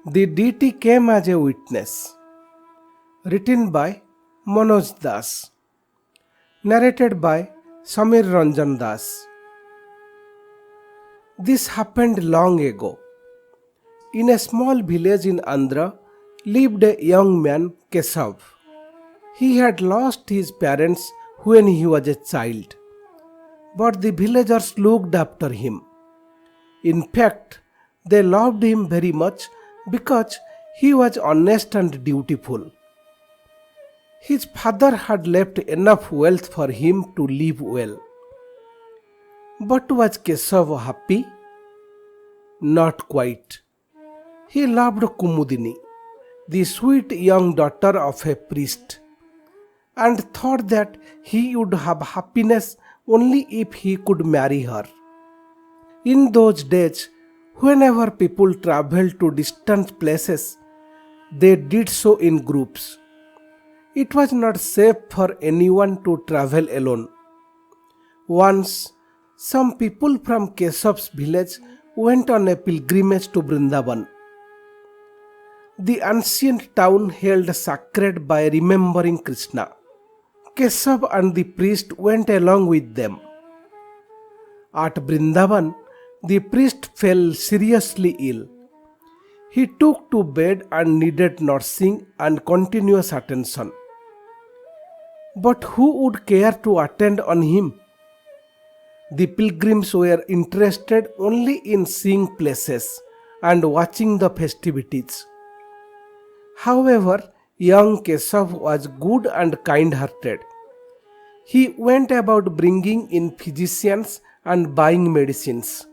The deity came as a witness. Written by Manoj Das. Narrated by Samir Ranjan Das. This happened long ago. In a small village in Andhra lived a young man, Kesav. He had lost his parents when he was a child, but the villagers looked after him. In fact, they loved him very much because he was honest and dutiful. His father had left enough wealth for him to live well. But was Kesav happy? Not quite. He loved Kumudini, the sweet young daughter of a priest, and thought that he would have happiness only if he could marry her. In those days, whenever people traveled to distant places, they did so in groups. It was not safe for anyone to travel alone. Once, some people from Kesav's village went on a pilgrimage to Vrindavan. The ancient town held sacred by remembering Krishna. Kesav and the priest went along with them. At Vrindavan, the priest fell seriously ill. He took to bed and needed nursing and continuous attention. But who would care to attend on him? The pilgrims were interested only in seeing places and watching the festivities. However, young Kesav was good and kind-hearted. He went about bringing in physicians and buying medicines.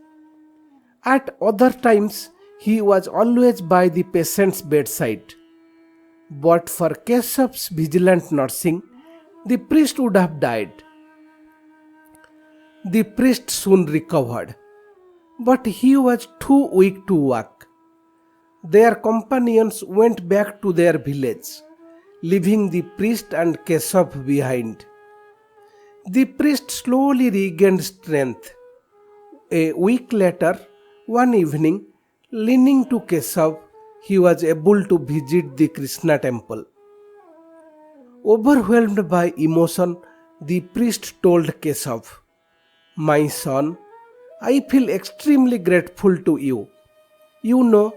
At other times, he was always by the patient's bedside. But for Kesav's vigilant nursing, the priest would have died. The priest soon recovered, but he was too weak to walk. Their companions went back to their village, leaving the priest and Kesav behind. The priest slowly regained strength. A week later, one evening, leaning to Kesav, he was able to visit the Krishna temple. Overwhelmed by emotion, the priest told Kesav, "My son, I feel extremely grateful to you. You know,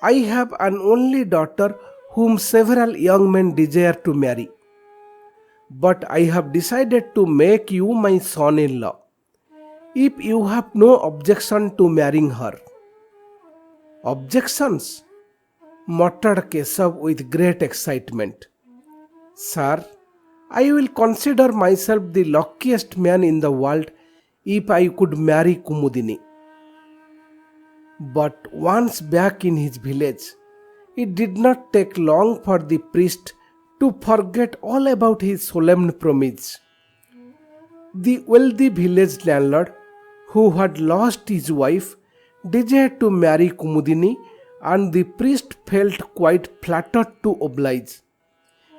I have an only daughter whom several young men desire to marry. But I have decided to make you my son-in-law, if you have no objection to marrying her." "Objections?" muttered Kesav with great excitement. "Sir, I will consider myself the luckiest man in the world if I could marry Kumudini." But once back in his village, it did not take long for the priest to forget all about his solemn promise. The wealthy village landlord, who had lost his wife, desired to marry Kumudini, and the priest felt quite flattered to oblige,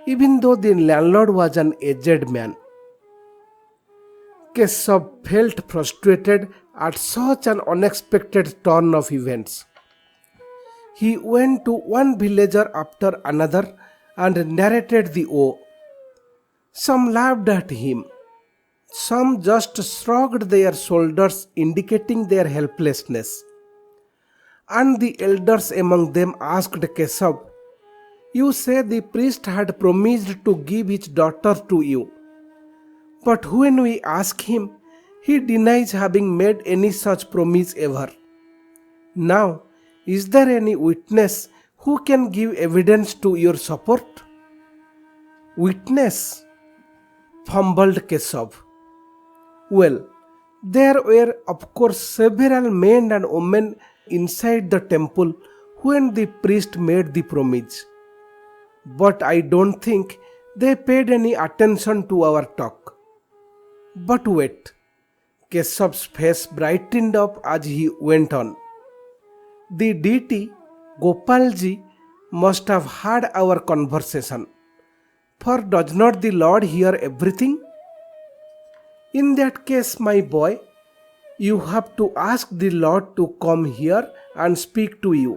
even though the landlord was an aged man. Kesav felt frustrated at such an unexpected turn of events. He went to one villager after another and narrated the woe. Some laughed at him. Some just shrugged their shoulders, indicating their helplessness. And the elders among them asked Kesav, "You say the priest had promised to give his daughter to you. But when we ask him, he denies having made any such promise ever. Now, is there any witness who can give evidence to your support?" "Witness?" fumbled Kesav. "Well, there were of course several men and women inside the temple when the priest made the promise. But I don't think they paid any attention to our talk. But wait." Kesav's face brightened up as he went on. "The deity, Gopalji, must have heard our conversation. For does not the Lord hear everything? In that case, my boy, you have to ask the Lord to come here and speak to you.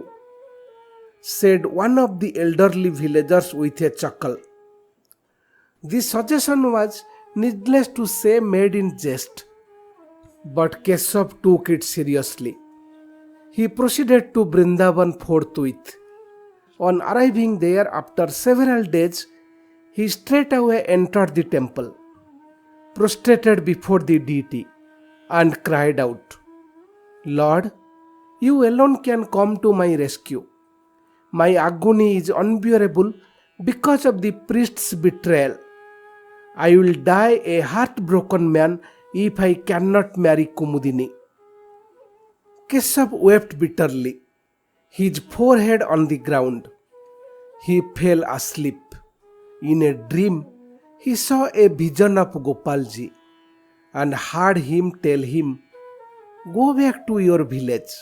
said one of the elderly villagers with a chuckle. This suggestion was, needless to say, made in jest, but Keshav took it seriously. He proceeded to Vrindavan forthwith. On arriving there after several days, he straightway entered the temple, prostrated before the deity, and cried out, "Lord, you alone can come to my rescue. My agony is unbearable because of the priest's betrayal. I will die a heartbroken man if I cannot marry Kumudini." Keshav wept bitterly, his forehead on the ground. He fell asleep. In a dream, he saw a vision of Gopalji and heard him tell him, "Go back to your village.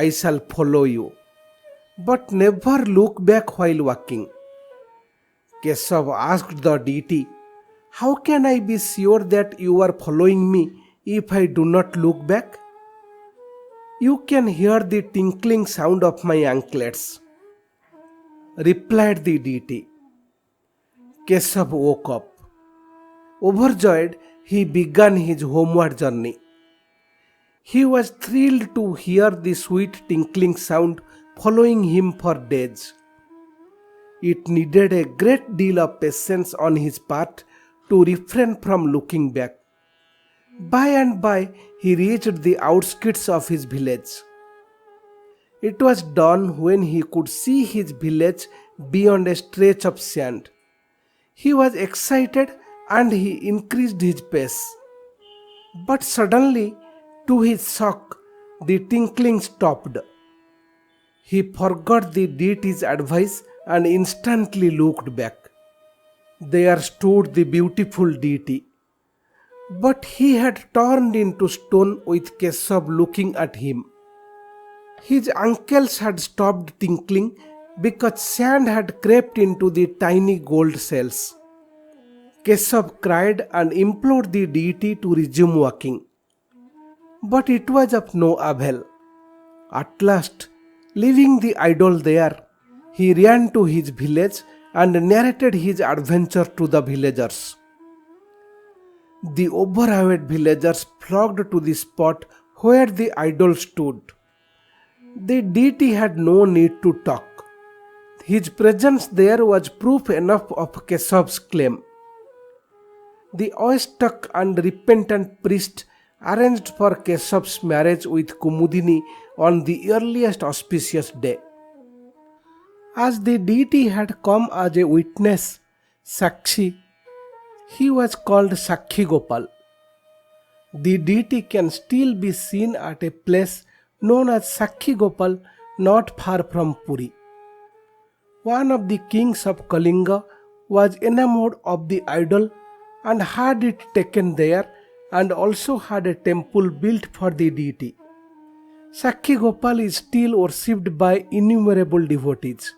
I shall follow you. But never look back while walking." Keshav asked the deity, "How can I be sure that you are following me if I do not look back?" "You can hear the tinkling sound of my anklets," replied the deity. Keshav woke up. Overjoyed, he began his homeward journey. He was thrilled to hear the sweet tinkling sound following him for days. It needed a great deal of patience on his part to refrain from looking back. By and by, he reached the outskirts of his village. It was dawn when he could see his village beyond a stretch of sand. He was excited and he increased his pace. But suddenly, to his shock, the tinkling stopped. He forgot the deity's advice and instantly looked back. There stood the beautiful deity. But he had turned into stone with Keshav looking at him. His ankles had stopped tinkling because sand had crept into the tiny gold shells. Keshav cried and implored the deity to resume walking. But it was of no avail. At last, leaving the idol there, he ran to his village and narrated his adventure to the villagers. The overawed villagers flocked to the spot where the idol stood. The deity had no need to talk. His presence there was proof enough of Keshav's claim. The awestruck and repentant priest arranged for Keshav's marriage with Kumudini on the earliest auspicious day. As the deity had come as a witness, Sakshi, he was called Sakhi Gopal. The deity can still be seen at a place known as Sakhi Gopal not far from Puri. One of the kings of Kalinga was enamored of the idol and had it taken there and also had a temple built for the deity. Sakhi Gopal is still worshipped by innumerable devotees.